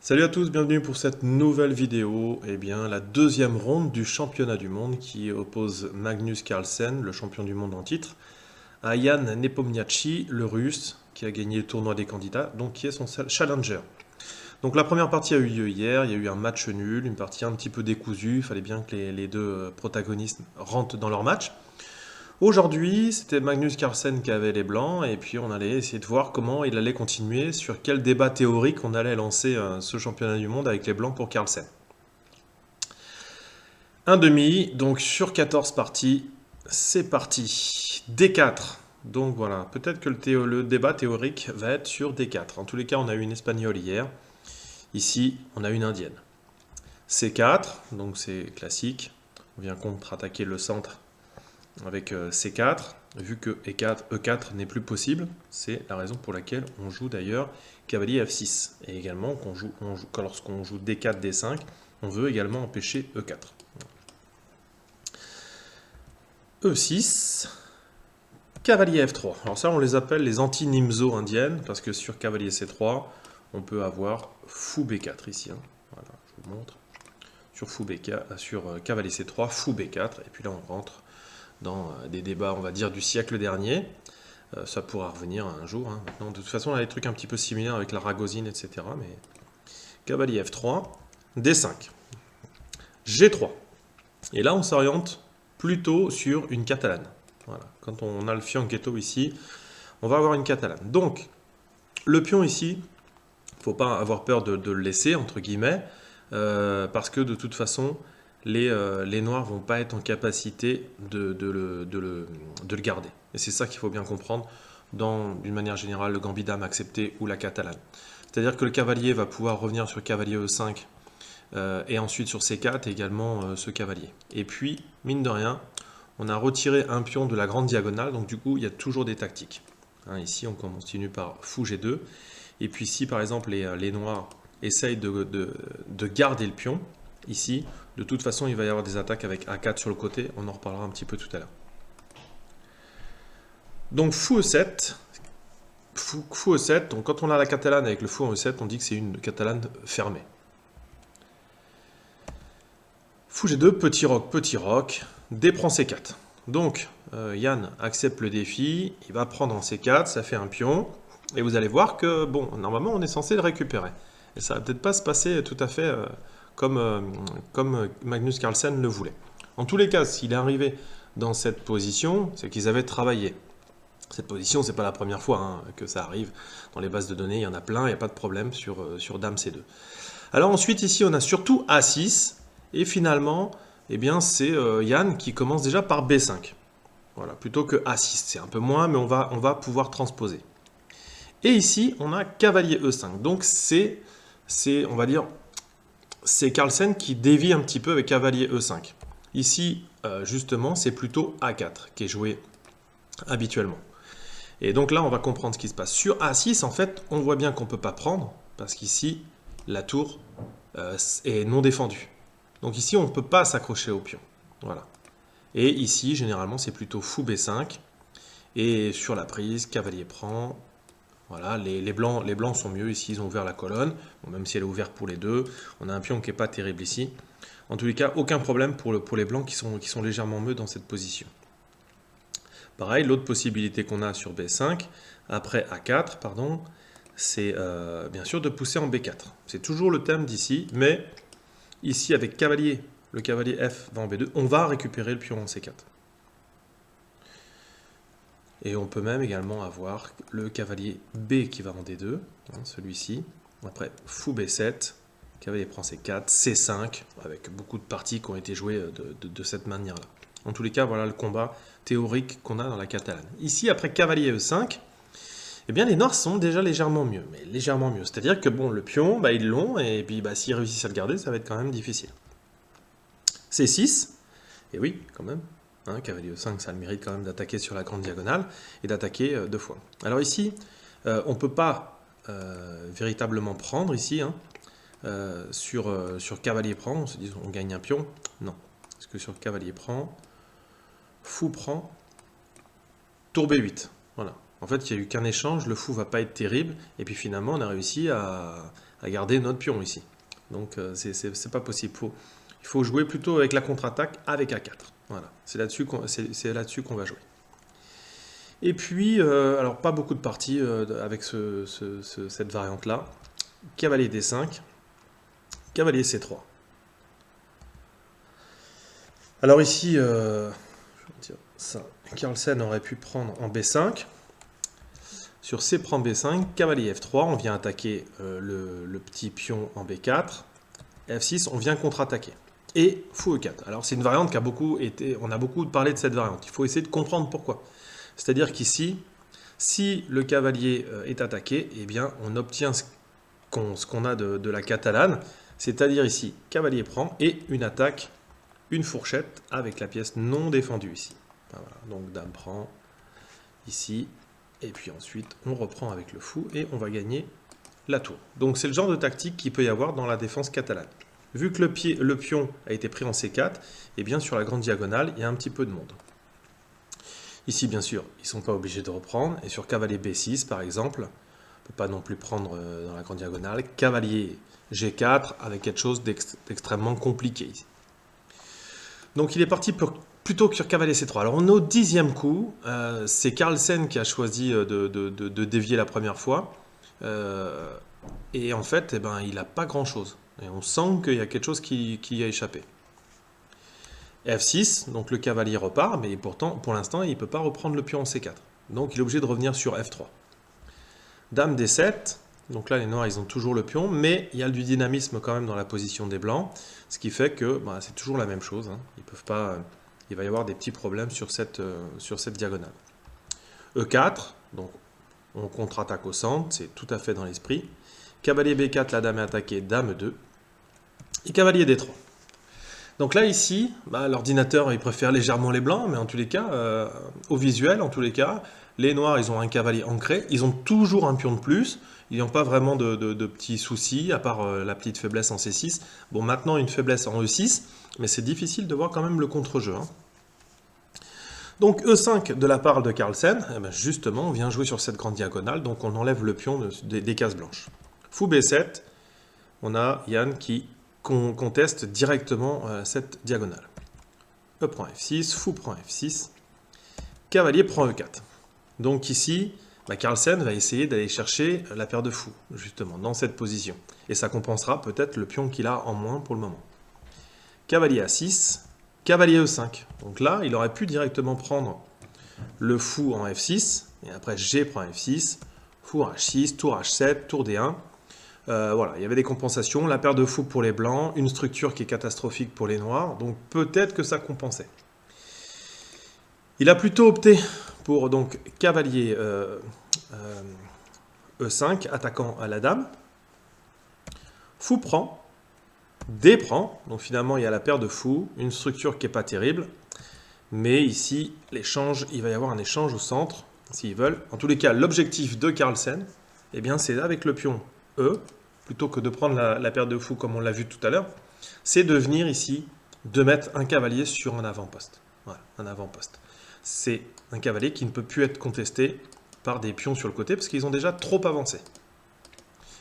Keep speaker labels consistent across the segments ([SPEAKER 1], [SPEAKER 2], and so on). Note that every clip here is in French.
[SPEAKER 1] Salut à tous, bienvenue pour cette nouvelle vidéo. Eh bien, la deuxième ronde du championnat du monde qui oppose Magnus Carlsen, le champion du monde en titre, à Jan Nepomniachtchi, le russe, qui a gagné le tournoi des candidats, donc qui est son challenger. Donc la première partie a eu lieu hier, il y a eu un match nul, une partie un petit peu décousue, il fallait bien que les deux protagonistes rentrent dans leur match. Aujourd'hui, c'était Magnus Carlsen qui avait les blancs, et puis on allait essayer de voir comment il allait continuer, sur quel débat théorique on allait lancer ce championnat du monde avec les blancs pour Carlsen. Un demi, donc sur 14 parties, c'est parti. D4. Donc voilà, peut-être que le débat théorique va être sur D4. En tous les cas, on a eu une espagnole hier. Ici, on a une indienne. C4, donc c'est classique. On vient contre-attaquer le centre avec C4, vu que E4 n'est plus possible, c'est la raison pour laquelle on joue d'ailleurs cavalier F6. Et également, lorsqu'on joue D4, D5, on veut également empêcher E4. E6, cavalier F3. Alors ça, on les appelle les anti-Nimzo indiennes, parce que sur cavalier C3, on peut avoir fou B4 ici. Voilà, je vous montre. Sur cavalier C3, fou B4, et puis là on rentre dans des débats, on va dire, du siècle dernier. Ça pourra revenir un jour. Maintenant, de toute façon, on a des trucs un petit peu similaires avec la Ragozine, etc. Mais cavalier F3, D5, G3. Et là, on s'oriente plutôt sur une catalane. Voilà. Quand on a le fianchetto ici, on va avoir une catalane. Donc, le pion ici, il ne faut pas avoir peur de le laisser, entre guillemets, parce que de toute façon, les noirs vont pas être en capacité de le garder. Et c'est ça qu'il faut bien comprendre dans, d'une manière générale, le gambit dame accepté ou la catalane. C'est-à-dire que le cavalier va pouvoir revenir sur cavalier E5 et ensuite sur C4 également ce cavalier. Et puis, mine de rien, on a retiré un pion de la grande diagonale, donc du coup, il y a toujours des tactiques. Ici, on continue par fou G2. Et puis si par exemple les noirs essayent de garder le pion, ici, de toute façon, il va y avoir des attaques avec A4 sur le côté. On en reparlera un petit peu tout à l'heure. Donc fou E7. Fou E7. Donc quand on a la catalane avec le fou en E7, on dit que c'est une catalane fermée. Fou G2, petit roc. D prend C4. Donc Yann accepte le défi. Il va prendre en C4. Ça fait un pion. Et vous allez voir que, bon, normalement, on est censé le récupérer. Et ça va peut-être pas se passer tout à fait comme Magnus Carlsen le voulait. En tous les cas, s'il est arrivé dans cette position, c'est qu'ils avaient travaillé. Cette position, c'est pas la première fois que ça arrive. Dans les bases de données, il y en a plein, il n'y a pas de problème sur Dame C2. Alors ensuite, ici, on a surtout A6. Et finalement, eh bien, c'est Yann qui commence déjà par B5. Voilà, plutôt que A6. C'est un peu moins, mais on va pouvoir transposer. Et ici, on a cavalier E5. Donc c'est on va dire, c'est Carlsen qui dévie un petit peu avec cavalier E5. Ici, justement, c'est plutôt A4 qui est joué habituellement. Et donc là, on va comprendre ce qui se passe. Sur A6, en fait, on voit bien qu'on ne peut pas prendre, parce qu'ici, la tour est non défendue. Donc ici, on ne peut pas s'accrocher au pion. Voilà. Et ici, généralement, c'est plutôt fou B5. Et sur la prise, cavalier prend. Voilà, les blancs sont mieux ici, ils ont ouvert la colonne, bon, même si elle est ouverte pour les deux. On a un pion qui n'est pas terrible ici. En tous les cas, aucun problème pour les blancs qui sont légèrement mieux dans cette position. Pareil, l'autre possibilité qu'on a sur B5, après A4, pardon, c'est bien sûr de pousser en B4. C'est toujours le thème d'ici, mais ici avec cavalier, le cavalier F va en B2, on va récupérer le pion en C4. Et on peut même également avoir le cavalier B qui va en D2, celui-ci. Après, fou B7, cavalier prend C4, C5, avec beaucoup de parties qui ont été jouées de cette manière-là. En tous les cas, voilà le combat théorique qu'on a dans la catalane. Ici, après cavalier E5, eh bien, les noirs sont déjà légèrement mieux. Mais légèrement mieux. C'est-à-dire que bon, le pion, ils l'ont, et puis s'ils réussissent à le garder, ça va être quand même difficile. C6, et oui, quand même. Cavalier E5, ça a le mérite quand même d'attaquer sur la grande diagonale et d'attaquer deux fois. Alors ici, on ne peut pas véritablement prendre ici, sur cavalier prend, on se dit on gagne un pion. Non, parce que sur cavalier prend, fou prend, tour B8. Voilà. En fait, il n'y a eu qu'un échange, le fou va pas être terrible, et puis finalement, on a réussi à garder notre pion ici. Donc, c'est pas possible. Il faut jouer plutôt avec la contre-attaque avec A4. Voilà, c'est là-dessus qu'on va jouer. Et puis, alors pas beaucoup de parties avec cette variante-là. Cavalier D5, cavalier C3. Alors ici, je vais dire ça, Carlsen aurait pu prendre en B5. Sur C prend B5, cavalier F3, on vient attaquer le petit pion en B4. F6, on vient contre-attaquer. Et fou E4. Alors c'est une variante qui a beaucoup été... On a beaucoup parlé de cette variante. Il faut essayer de comprendre pourquoi. C'est-à-dire qu'ici, si le cavalier est attaqué, eh bien on obtient ce qu'on a de la catalane. C'est-à-dire ici, cavalier prend et une attaque, une fourchette avec la pièce non défendue ici. Voilà. Donc dame prend ici. Et puis ensuite, on reprend avec le fou et on va gagner la tour. Donc c'est le genre de tactique qu'il peut y avoir dans la défense catalane. Vu que le pion a été pris en C4, et bien sur la grande diagonale, il y a un petit peu de monde. Ici, bien sûr, ils ne sont pas obligés de reprendre. Et sur cavalier B6, par exemple, on ne peut pas non plus prendre dans la grande diagonale. Cavalier G4 avec quelque chose d'extrêmement compliqué ici. Donc il est parti plutôt que sur cavalier C3. Alors on est au 10e coup. C'est Carlsen qui a choisi de dévier la première fois. Et en fait, eh ben, il n'a pas grand-chose. Et on sent qu'il y a quelque chose qui a échappé. F6, donc le cavalier repart, mais pourtant, pour l'instant, il ne peut pas reprendre le pion en C4. Donc il est obligé de revenir sur F3. Dame D7, donc là les noirs ils ont toujours le pion, mais il y a du dynamisme quand même dans la position des blancs, ce qui fait que c'est toujours la même chose. Hein. Ils peuvent pas, il va y avoir des petits problèmes sur cette diagonale. E4, donc on contre-attaque au centre, c'est tout à fait dans l'esprit. Cavalier B4, la dame est attaquée, dame 2. Et cavalier D3. Donc là, ici, l'ordinateur, il préfère légèrement les blancs, mais en tous les cas, au visuel, en tous les cas, les noirs, ils ont un cavalier ancré, ils ont toujours un pion de plus, ils n'ont pas vraiment de petits soucis, à part la petite faiblesse en C6. Bon, maintenant, une faiblesse en E6, mais c'est difficile de voir quand même le contre-jeu. Hein. Donc E5 de la part de Carlsen, justement, on vient jouer sur cette grande diagonale, donc on enlève le pion des cases blanches. Fou B7, on a Yann qui conteste directement cette diagonale. E prend F6, fou prend F6, cavalier prend E4. Donc ici, Carlsen va essayer d'aller chercher la paire de fous, justement, dans cette position. Et ça compensera peut-être le pion qu'il a en moins pour le moment. Cavalier A6, cavalier E5. Donc là, il aurait pu directement prendre le fou en F6, et après G prend F6, fou H6, tour H7, tour D1. Voilà, il y avait des compensations, la paire de fous pour les blancs, une structure qui est catastrophique pour les noirs, donc peut-être que ça compensait. Il a plutôt opté pour donc cavalier E5, attaquant à la dame, fou prend, D prend, donc finalement il y a la paire de fous, une structure qui n'est pas terrible, mais ici l'échange, il va y avoir un échange au centre, s'ils veulent. En tous les cas, l'objectif de Carlsen, eh bien c'est avec le pion E, plutôt que de prendre la paire de fous comme on l'a vu tout à l'heure, c'est de venir ici, de mettre un cavalier sur un avant-poste. Voilà, un avant-poste. C'est un cavalier qui ne peut plus être contesté par des pions sur le côté, parce qu'ils ont déjà trop avancé.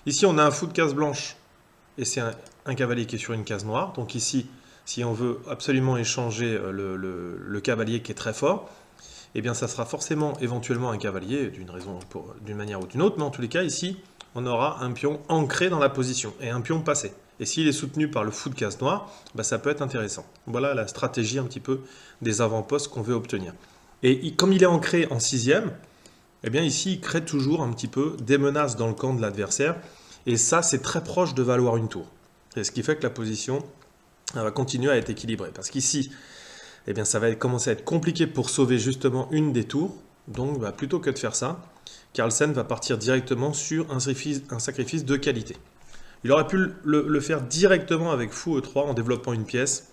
[SPEAKER 1] Ici, on a un fou de case blanche, et c'est un cavalier qui est sur une case noire. Donc ici, si on veut absolument échanger le cavalier qui est très fort, eh bien ça sera forcément éventuellement un cavalier, d'une manière ou d'une autre, mais en tous les cas, ici, on aura un pion ancré dans la position, et un pion passé. Et s'il est soutenu par le fou de case noire, ça peut être intéressant. Voilà la stratégie un petit peu des avant-postes qu'on veut obtenir. Et comme il est ancré en 6e, eh bien ici, il crée toujours un petit peu des menaces dans le camp de l'adversaire, et ça, c'est très proche de valoir une tour. Et ce qui fait que la position va continuer à être équilibrée. Parce qu'ici, eh bien, ça va commencer à être compliqué pour sauver justement une des tours. Donc, plutôt que de faire ça, Carlsen va partir directement sur un sacrifice de qualité. Il aurait pu le faire directement avec fou E3 en développant une pièce.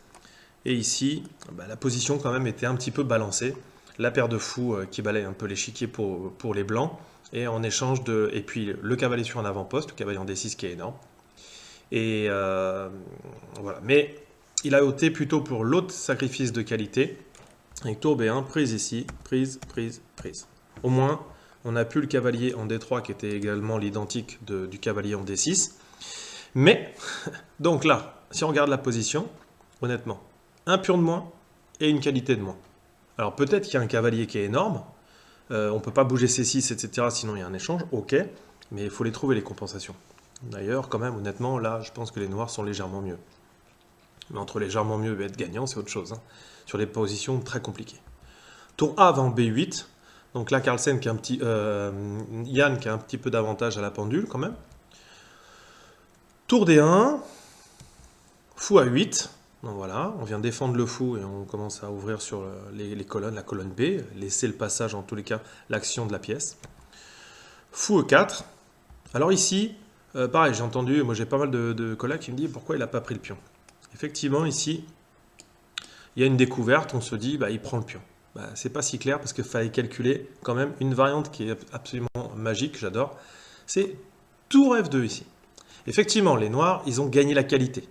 [SPEAKER 1] Et ici, la position quand même était un petit peu balancée. La paire de fous qui balaye un peu l'échiquier pour les blancs. Et en échange et puis le cavalier sur un avant-poste, le cavalier en D6 qui est énorme. Et voilà. Mais il a opté plutôt pour l'autre sacrifice de qualité. Avec tour B1, prise ici, prise, prise, prise. Au moins, On n'a plus le cavalier en D3 qui était également l'identique du cavalier en D6. Mais, donc là, si on regarde la position, honnêtement, un pion de moins et une qualité de moins. Alors peut-être qu'il y a un cavalier qui est énorme, on ne peut pas bouger C6, etc. Sinon il y a un échange, ok, mais il faut les trouver les compensations. D'ailleurs, quand même, honnêtement, là, je pense que les noirs sont légèrement mieux. Mais entre légèrement mieux et être gagnant, c'est autre chose. Hein. Sur des positions très compliquées. Tour A va en B8. Donc là, Carlsen, Yann qui a un petit peu d'avantage à la pendule, quand même. Tour D1. Fou à 8. Donc voilà, on vient défendre le fou et on commence à ouvrir sur les colonnes, la colonne B. Laisser le passage, en tous les cas, l'action de la pièce. Fou E4. Alors ici, pareil, j'ai entendu, moi j'ai pas mal de collègues qui me disent pourquoi il n'a pas pris le pion. Effectivement, ici, il y a une découverte, on se dit, bah, il prend le pion. Bah, c'est pas si clair parce qu'il fallait calculer quand même une variante qui est absolument magique, j'adore. C'est tour F2 ici. Effectivement, les noirs, ils ont gagné la qualité.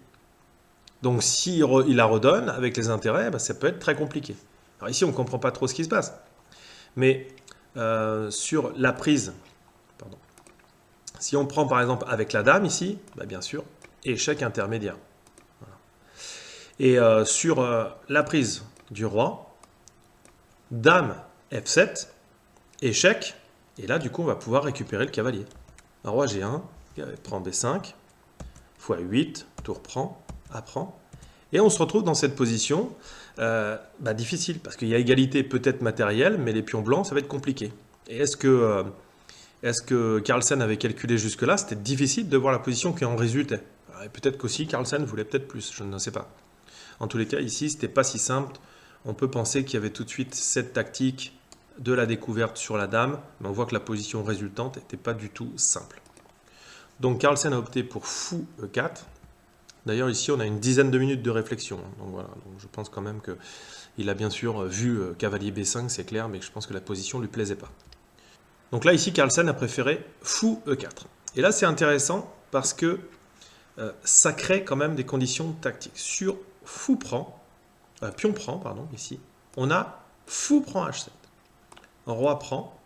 [SPEAKER 1] Donc s'il la redonne avec les intérêts, bah, ça peut être très compliqué. Alors ici, on ne comprend pas trop ce qui se passe. Mais sur la prise, pardon, si on prend par exemple avec la dame ici, bah, bien sûr, échec intermédiaire. Voilà. Et sur la prise du roi, dame F7, échec, et là du coup on va pouvoir récupérer le cavalier. Un roi G1, prend B5, fois 8, tour prend, apprend, et on se retrouve dans cette position difficile, parce qu'il y a égalité peut-être matérielle, mais les pions blancs ça va être compliqué. Et est-ce que Carlsen avait calculé jusque-là? C'était difficile de voir la position qui en résultait. Peut-être qu'aussi Carlsen voulait peut-être plus, je ne sais pas. En tous les cas, ici, c'était pas si simple. On peut penser qu'il y avait tout de suite cette tactique de la découverte sur la dame, mais on voit que la position résultante n'était pas du tout simple. Donc Carlsen a opté pour fou E4. D'ailleurs, ici, on a une dizaine de minutes de réflexion. Donc voilà, donc je pense quand même qu'il a bien sûr vu cavalier B5, c'est clair, mais je pense que la position ne lui plaisait pas. Donc là, ici, Carlsen a préféré fou E4. Et là, c'est intéressant parce que ça crée quand même des conditions tactiques. Sur fou prend, pion prend, pardon, ici, on a fou prend H7. Roi prend,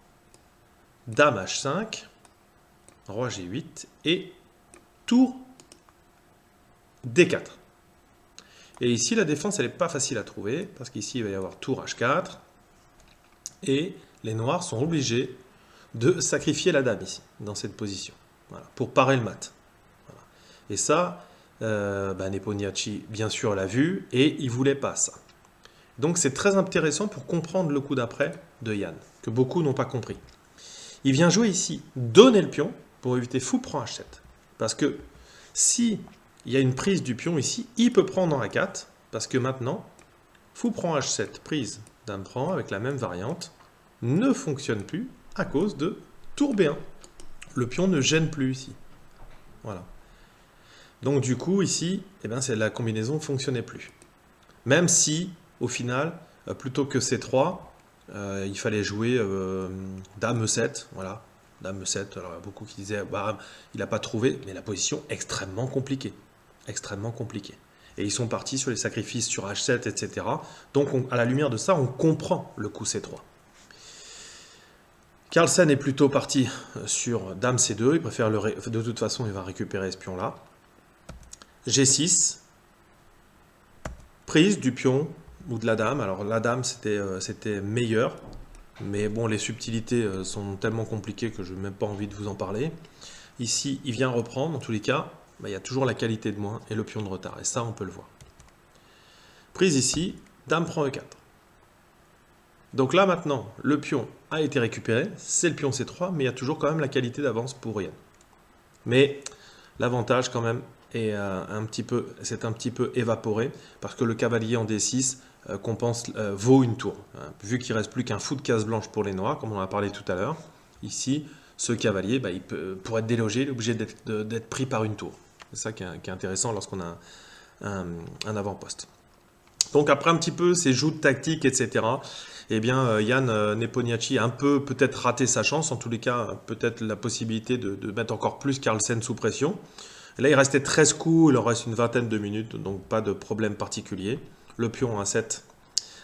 [SPEAKER 1] dame H5, roi G8 et tour D4. Et ici, la défense, elle n'est pas facile à trouver parce qu'ici, il va y avoir tour H4 et les noirs sont obligés de sacrifier la dame ici, dans cette position, voilà, pour parer le mat. Voilà. Et ça, Nepomniachtchi, bien sûr, l'a vu, et il ne voulait pas ça. Donc c'est très intéressant pour comprendre le coup d'après de Yann, que beaucoup n'ont pas compris. Il vient jouer ici, donner le pion, pour éviter fou prend H7. Parce que si il y a une prise du pion ici, il peut prendre en A4, parce que maintenant, fou prend H7, prise, dame prend, avec la même variante, ne fonctionne plus, à cause de tour B1. Le pion ne gêne plus ici. Voilà. Donc du coup, ici, la combinaison ne fonctionnait plus. Même si, au final, plutôt que C3, il fallait jouer Dame E7. Voilà, Dame E7. Alors, il y a beaucoup qui disaient, il n'a pas trouvé, mais la position extrêmement compliquée. Extrêmement compliquée. Et ils sont partis sur les sacrifices sur H7, etc. Donc, à la lumière de ça, on comprend le coup C3. Carlsen est plutôt parti sur Dame C2, il préfère de toute façon il va récupérer ce pion là. G6, prise du pion ou de la dame, alors la dame c'était meilleur, mais bon les subtilités sont tellement compliquées que je n'ai même pas envie de vous en parler. Ici il vient reprendre, en tous les cas, il y a toujours la qualité de moins et le pion de retard, et ça on peut le voir. Prise ici, dame prend E4. Donc là maintenant, le pion a été récupéré, c'est le pion C3, mais il y a toujours quand même la qualité d'avance pour Yann. Mais l'avantage quand même est c'est un petit peu évaporé, parce que le cavalier en D6 vaut une tour. Vu qu'il ne reste plus qu'un fou de case blanche pour les noirs, comme on en a parlé tout à l'heure, ici, ce cavalier, pour être délogé, il est obligé d'être pris par une tour. C'est ça qui est intéressant lorsqu'on a un avant-poste. Donc après un petit peu ces joutes tactiques, etc., eh bien Yann Nepomniachtchi a un peu peut-être raté sa chance, en tous les cas peut-être la possibilité de mettre encore plus Carlsen sous pression. Là il restait 13 coups, il en reste une vingtaine de minutes, donc pas de problème particulier. Le pion A7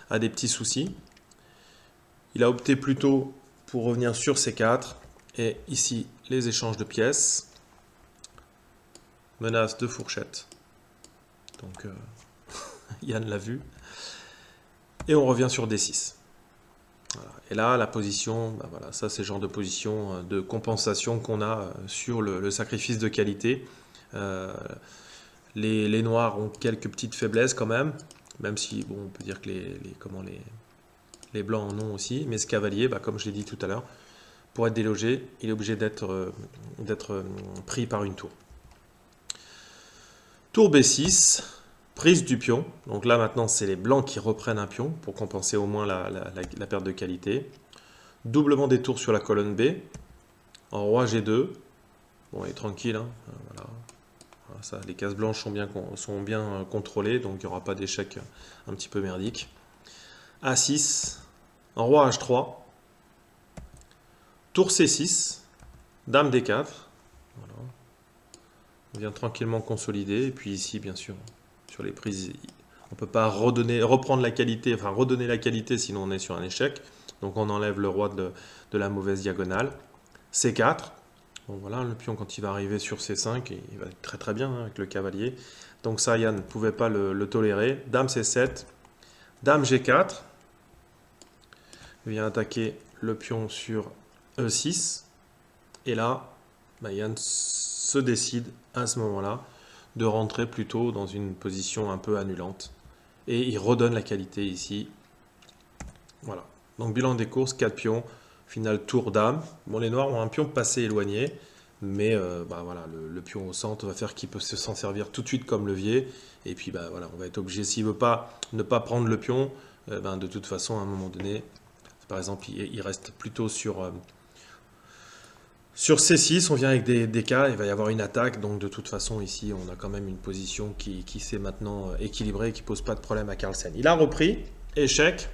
[SPEAKER 1] a des petits soucis. Il a opté plutôt pour revenir sur C4. Et ici, les échanges de pièces. Menace de fourchette. Donc, Yann l'a vu. Et on revient sur D6. Voilà. Et là, la position, bah voilà, ça c'est le genre de position de compensation qu'on a sur le sacrifice de qualité. Les noirs ont quelques petites faiblesses quand même si bon, on peut dire que les blancs en ont aussi. Mais ce cavalier, bah, comme je l'ai dit tout à l'heure, pour être délogé, il est obligé d'être pris par une tour. Tour B6. Prise du pion, donc là maintenant c'est les blancs qui reprennent un pion pour compenser au moins la perte de qualité. Doublement des tours sur la colonne B, en roi G2, bon il est tranquille, hein. Voilà. Voilà, ça, les cases blanches sont bien contrôlées, donc il n'y aura pas d'échec un petit peu merdique. A6, en roi H3, tour C6, dame D4, voilà. On vient tranquillement consolider, et puis ici bien sûr, sur les prises, on ne peut pas reprendre la qualité, enfin redonner la qualité, sinon on est sur un échec. Donc on enlève le roi de la mauvaise diagonale. C4. Bon voilà, le pion quand il va arriver sur C5, il va être très très bien hein, avec le cavalier. Donc ça, Yann ne pouvait pas le tolérer. Dame C7. Dame G4. Il vient attaquer le pion sur E6. Et là, bah, Yann se décide à ce moment-là de rentrer plutôt dans une position un peu annulante. Et il redonne la qualité ici. Voilà. Donc bilan des courses, 4 pions, final tour dame. Bon, les noirs ont un pion passé éloigné, mais bah, voilà, le pion au centre va faire qu'il peut s'en servir tout de suite comme levier. Et puis bah, voilà, on va être obligé, s'il ne veut pas ne pas prendre le pion, ben, de toute façon, à un moment donné, par exemple, il reste plutôt sur C6, on vient avec des cas, il va y avoir une attaque, donc de toute façon ici on a quand même une position qui s'est maintenant équilibrée, qui ne pose pas de problème à Carlsen. Il a repris, échec,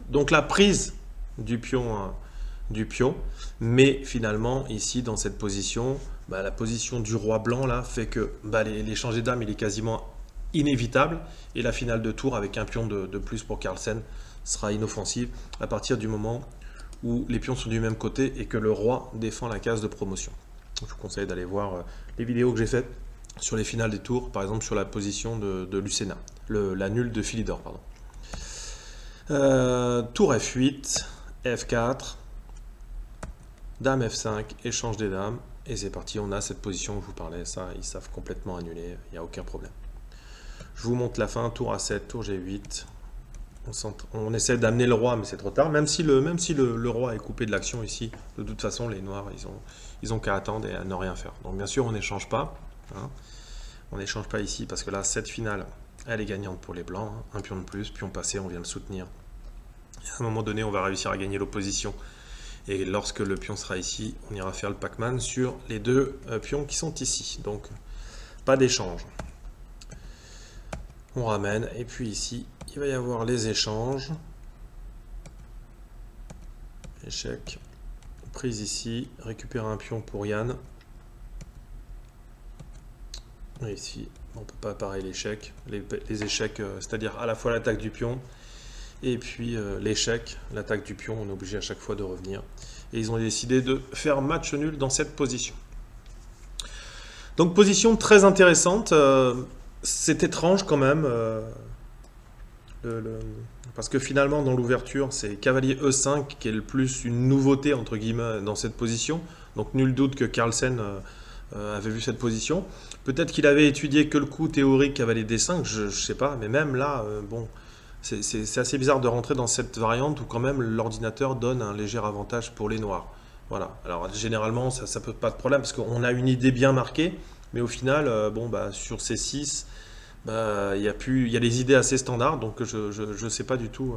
[SPEAKER 1] donc la prise du pion, mais finalement ici dans cette position, bah, la position du roi blanc là fait que bah, l'échange des dames il est quasiment inévitable, et la finale de tour avec un pion de plus pour Carlsen sera inoffensive à partir du moment où les pions sont du même côté et que le roi défend la case de promotion. Je vous conseille d'aller voir les vidéos que j'ai faites sur les finales des tours, par exemple sur la position de Lucena, la nulle de Philidor, pardon. Tour F8, F4, Dame F5, échange des dames, et c'est parti, on a cette position que je vous parlais, ça, ils savent complètement annuler, il n'y a aucun problème. Je vous montre la fin, tour A7, tour G8, on essaie d'amener le roi, mais c'est trop tard. Même si le roi est coupé de l'action ici, de toute façon, les noirs, ils ont qu'à attendre et à ne rien faire. Donc bien sûr, on n'échange pas. Hein. On n'échange pas ici, parce que là, cette finale, elle est gagnante pour les blancs. Hein. Un pion de plus, pion passé, on vient le soutenir. Et à un moment donné, on va réussir à gagner l'opposition. Et lorsque le pion sera ici, on ira faire le Pac-Man sur les deux pions qui sont ici. Donc, pas d'échange. On ramène, et puis ici, il va y avoir les échanges. Échec. Prise ici, récupérer un pion pour Yann. Et ici, on ne peut pas pareil l'échec. Les échecs, c'est-à-dire à la fois l'attaque du pion, et puis l'échec, l'attaque du pion, on est obligé à chaque fois de revenir. Et ils ont décidé de faire match nul dans cette position. Donc position très intéressante. C'est étrange quand même, parce que finalement dans l'ouverture c'est cavalier E5 qui est le plus une nouveauté entre guillemets dans cette position, donc nul doute que Carlsen avait vu cette position. Peut-être qu'il avait étudié que le coup théorique cavalier D5, je sais pas, mais même là, bon, c'est assez bizarre de rentrer dans cette variante où quand même l'ordinateur donne un léger avantage pour les noirs. Voilà, alors généralement ça peut pas de problème parce qu'on a une idée bien marquée, mais au final, bon, bah, sur ces 6, bah, il y a des idées assez standards, donc je sais pas du tout,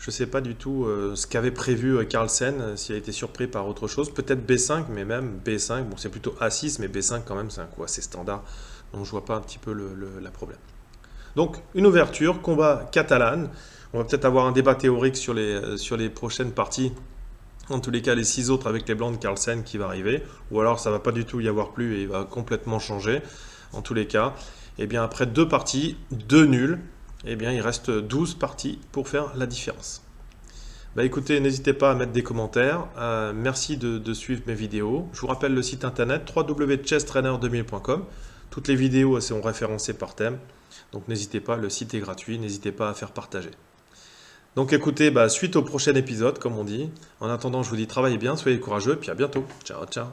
[SPEAKER 1] ce qu'avait prévu Carlsen, s'il a été surpris par autre chose. Peut-être B5, mais même B5, bon, c'est plutôt A6, mais B5 quand même, c'est un coup assez standard, donc je vois pas un petit peu la problème. Donc, une ouverture, combat catalan. On va peut-être avoir un débat théorique sur les prochaines parties. En tous les cas, les 6 autres avec les blancs de Carlsen qui va arriver. Ou alors, ça va pas du tout y avoir plus et il va complètement changer. En tous les cas, et bien après 2 parties, 2 nuls, et bien il reste 12 parties pour faire la différence. Bah écoutez, n'hésitez pas à mettre des commentaires. Merci de suivre mes vidéos. Je vous rappelle le site internet www.chesstrainer2000.com. Toutes les vidéos sont référencées par thème. Donc n'hésitez pas, le site est gratuit, n'hésitez pas à faire partager. Donc écoutez, suite au prochain épisode, comme on dit. En attendant, je vous dis travaillez bien, soyez courageux, et puis à bientôt. Ciao, ciao.